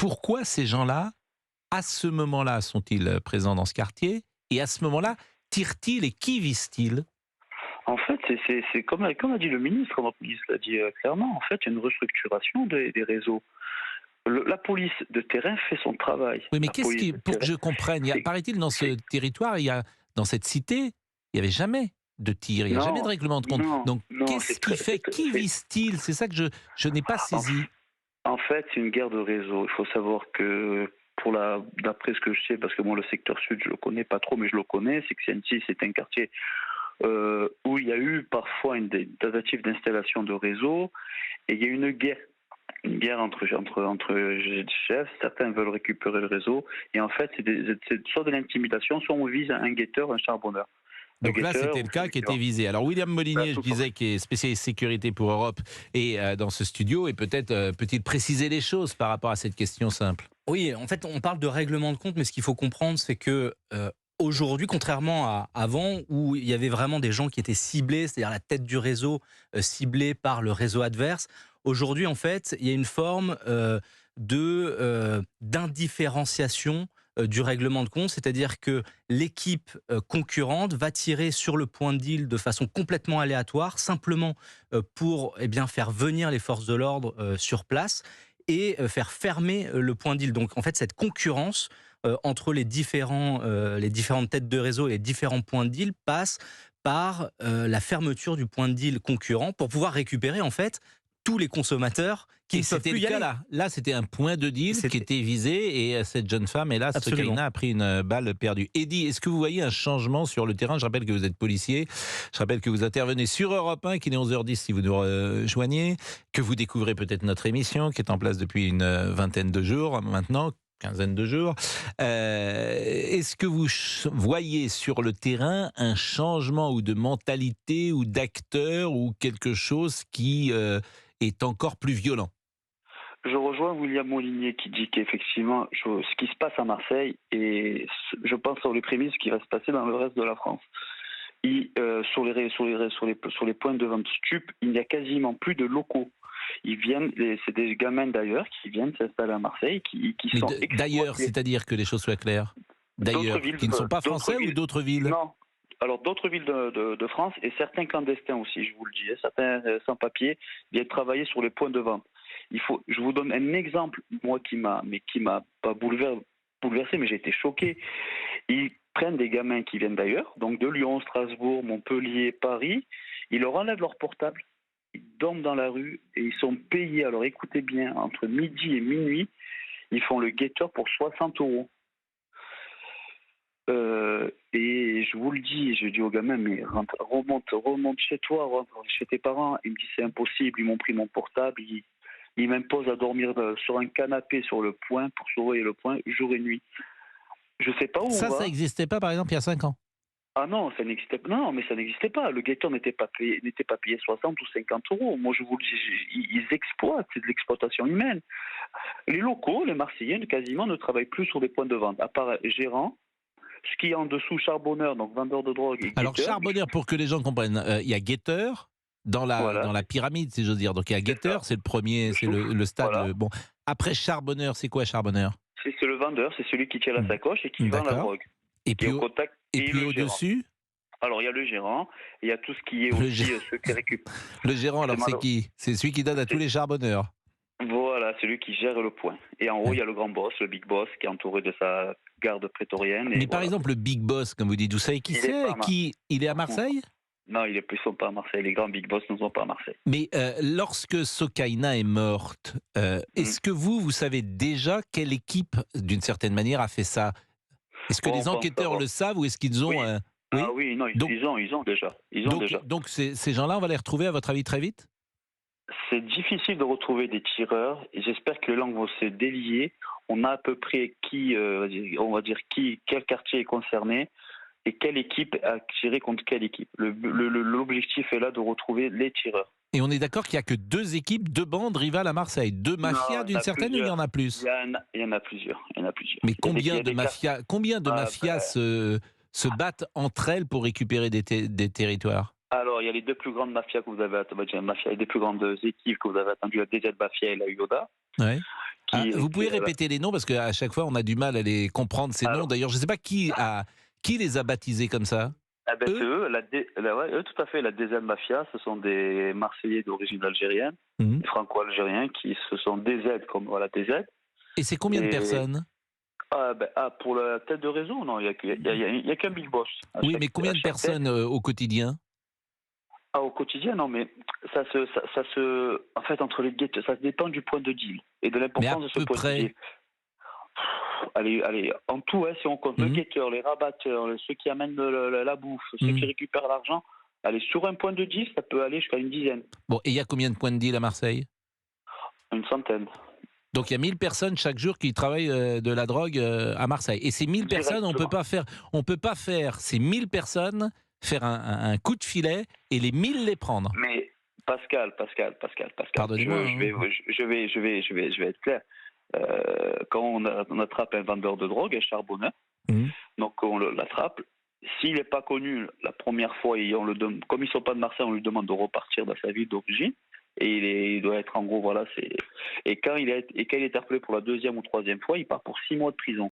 pourquoi ces gens-là, à ce moment-là, sont-ils présents dans ce quartier? Et à ce moment-là, tirent-ils et qui visent-ils? En fait, c'est comme a dit le ministre, notre ministre l'a dit clairement, en fait, il y a une restructuration des réseaux. La police de terrain fait son travail. Oui, mais La qu'est-ce police qui, de pour que terrain, je comprenne, c'est... paraît-il, dans ce c'est- territoire, dans cette cité, il n'y avait jamais de tir, il n'y a jamais de Non, règlement de compte. non, Donc, non, qu'est-ce qui fait, qui vise-t-il? C'est ça que je n'ai pas en, saisi. en fait, c'est une guerre de réseau. Il faut savoir que, d'après ce que je sais, parce que moi, le secteur sud, je le connais pas trop, mais je le connais, c'est que Sienty, c'est un quartier où il y a eu parfois des tentatives d'installation de réseau, et il y a eu une guerre entre chefs. Certains veulent récupérer le réseau, et en fait, c'est soit de l'intimidation, soit on vise un guetteur, un charbonneur. Le Donc là, guetteur c'était ou le cas celui qui qui était va. visé. Alors, William Bah, Molinier, je tout- disais, qui est spécialiste sécurité pour Europe, et dans ce studio, et peut-être peut-il préciser les choses par rapport à cette question simple? Oui, en fait, on parle de règlement de compte, mais ce qu'il faut comprendre, c'est que aujourd'hui, contrairement à avant, où il y avait vraiment des gens qui étaient ciblés, c'est-à-dire la tête du réseau ciblée par le réseau adverse, aujourd'hui, en fait, il y a une forme d'indifférenciation du règlement de compte, c'est-à-dire que l'équipe concurrente va tirer sur le point de deal de façon complètement aléatoire, simplement pour bien, faire venir les forces de l'ordre sur place et faire fermer le point de deal. Donc en fait, cette concurrence entre les différentes têtes de réseau et les différents points de deal passe par la fermeture du point de deal concurrent pour pouvoir récupérer en fait tous les consommateurs qui Et ne peuvent c'était plus le y cas aller. là. Là, c'était un point de deal qui C'était était visé et cette jeune femme, hélas, absolument. Sokaina, a pris une balle perdue. Eddy, est-ce que vous voyez un changement sur le terrain? Je rappelle que vous êtes policier, je rappelle que vous intervenez sur Europe 1, qu'il est 11h10 si vous nous rejoignez, que vous découvrez peut-être notre émission qui est en place depuis une vingtaine de jours maintenant, quinzaine de jours. Est-ce que vous voyez sur le terrain un changement ou de mentalité ou d'acteur ou quelque chose qui est encore plus violent? Je rejoins William Molinier qui dit qu'effectivement, ce qui se passe à Marseille, et je pense sur les prémices qui va se passer dans le reste de la France. Sur les points de vente stup, il n'y a quasiment plus de locaux. C'est des gamins d'ailleurs qui viennent s'installer à Marseille, qui Mais sont d'ailleurs, exploités. c'est-à-dire que les choses soient claires. D'autres D'ailleurs, villes, qui ne sont pas d'autres français ou villes, d'autres villes? non. Alors d'autres villes de France et certains clandestins aussi, je vous le dis, hein, certains sans-papiers viennent travailler sur les points de vente. Je vous donne un exemple, moi qui m'a pas bouleversé, mais j'ai été choqué. Ils prennent des gamins qui viennent d'ailleurs, donc de Lyon, Strasbourg, Montpellier, Paris, ils leur enlèvent leur portable, ils dorment dans la rue et ils sont payés, alors écoutez bien, entre midi et minuit, ils font le guetteur pour 60 euros. Et je vous le dis, je dis aux gamins, mais remonte chez toi, rentre chez tes parents. Ils me disent c'est impossible, ils m'ont pris mon portable, ils m'imposent à dormir sur un canapé sur le point pour surveiller le point jour et nuit. Je sais pas où on Ça va. n'existait pas, par exemple, il y a 5 ans. Ah non, ça n'existait pas. Non, mais ça n'existait pas. Le guetteur n'était pas payé 60 ou 50 euros. Moi, je vous le dis, ils exploitent, c'est de l'exploitation humaine. Les locaux, les Marseillais, quasiment ne travaillent plus sur des points de vente, à part gérant. Ce qui est en dessous, charbonneur, donc vendeur de drogue et Alors, guetteur. charbonneur, pour que les gens comprennent, il y a guetteur dans Voilà, la pyramide, si j'ose dire. Donc, il y a c'est ça. guetteur, c'est le premier, Le c'est souffle. le stade. Voilà. Bon. Après, charbonneur, c'est quoi charbonneur? C'est le vendeur, c'est celui qui tient la sacoche et qui vend la D'accord. drogue, Et qui est puis, au contact, et et puis le gérant. au-dessus, Alors, il y a le gérant, et il y a tout ce qui est le, aussi gé- ceux qui récupèrent. le gérant, C'est alors c'est malheureux. qui? C'est celui qui donne à tous les charbonneurs. Voilà, celui qui gère le point. Et en haut, il y a le grand boss, le big boss, qui est entouré de sa garde prétorienne. Et Mais par voilà. exemple, le big boss, comme vous dites, vous savez qui Il est pas c'est? à Mar- Il est à Marseille? Non, ils ne sont pas à Marseille. Les grands big boss ne sont pas à Marseille. Mais lorsque Sokaina est morte, Hmm. est-ce que vous savez déjà quelle équipe, d'une certaine manière, a fait ça? Est-ce que Bon, on les pense enquêteurs savoir. le savent ou est-ce qu'ils ont... Oui. Ah Oui. oui, non, Donc, ils ont déjà. Ils ont déjà. donc ces gens-là, on va les retrouver, à votre avis, très vite? C'est difficile de retrouver des tireurs et j'espère que les langues vont se délier. On a à peu près quel quartier est concerné et quelle équipe a tiré contre quelle équipe. L'objectif est là de retrouver les tireurs. Et on est d'accord qu'il n'y a que 2 équipes, 2 bandes rivales à Marseille. 2 Non, mafias il y en d'une a certaine ou il y en plusieurs. a plus? Il y en a plusieurs. Il y en a plusieurs. Mais Il y a des quartiers. combien de Ah, mafias se battent entre elles pour récupérer des territoires? alors, il y a les deux plus grandes mafias que vous avez, les deux plus grandes équipes que vous avez attendues, la DZ Mafia et la Yoda, Ouais. Vous pouvez répéter les noms parce qu'à chaque fois on a du mal à les comprendre ces noms. D'ailleurs, je ne sais pas qui les a baptisés comme ça. Ah ben, c'est Eux. eux, eux, tout à fait, la DZ Mafia, ce sont des Marseillais d'origine algérienne, Mhm. des Franco-algériens qui se sont DZ comme voilà DZ. Et c'est combien de Et personnes? pour la tête de réseau, non, il y a qu'un big boss. Oui, mais combien de à chaque tête. personnes au quotidien? Au quotidien, non, mais en fait, entre les guettes, ça se dépend du point de deal et de Mais à l'importance de ce peu point de près. deal. Allez, en tout, si on compte le Mhm. guetteur, les rabatteurs, ceux qui amènent la bouffe, ceux qui récupèrent l'argent, allez, sur un point de deal, ça peut aller jusqu'à une dizaine, Bon, et il y a combien de points de deal à Marseille? une centaine. Donc il y a 1000 personnes chaque jour qui travaillent de la drogue à Marseille. Et ces 1000 personnes, Directement. on peut pas faire ces 1000 personnes faire un coup de filet et les 1000 les prendre. Mais Pascal, Pardonnez-moi. je vais être clair. Quand on attrape un vendeur de drogue, un charbonneur, Mhm. donc on l'attrape. S'il n'est pas connu la première fois, comme ils ne sont pas de Marseille, on lui demande de repartir dans sa ville d'origine. Et il doit être en gros, voilà, et quand il est interpellé pour la deuxième ou troisième fois, il part pour 6 mois de prison.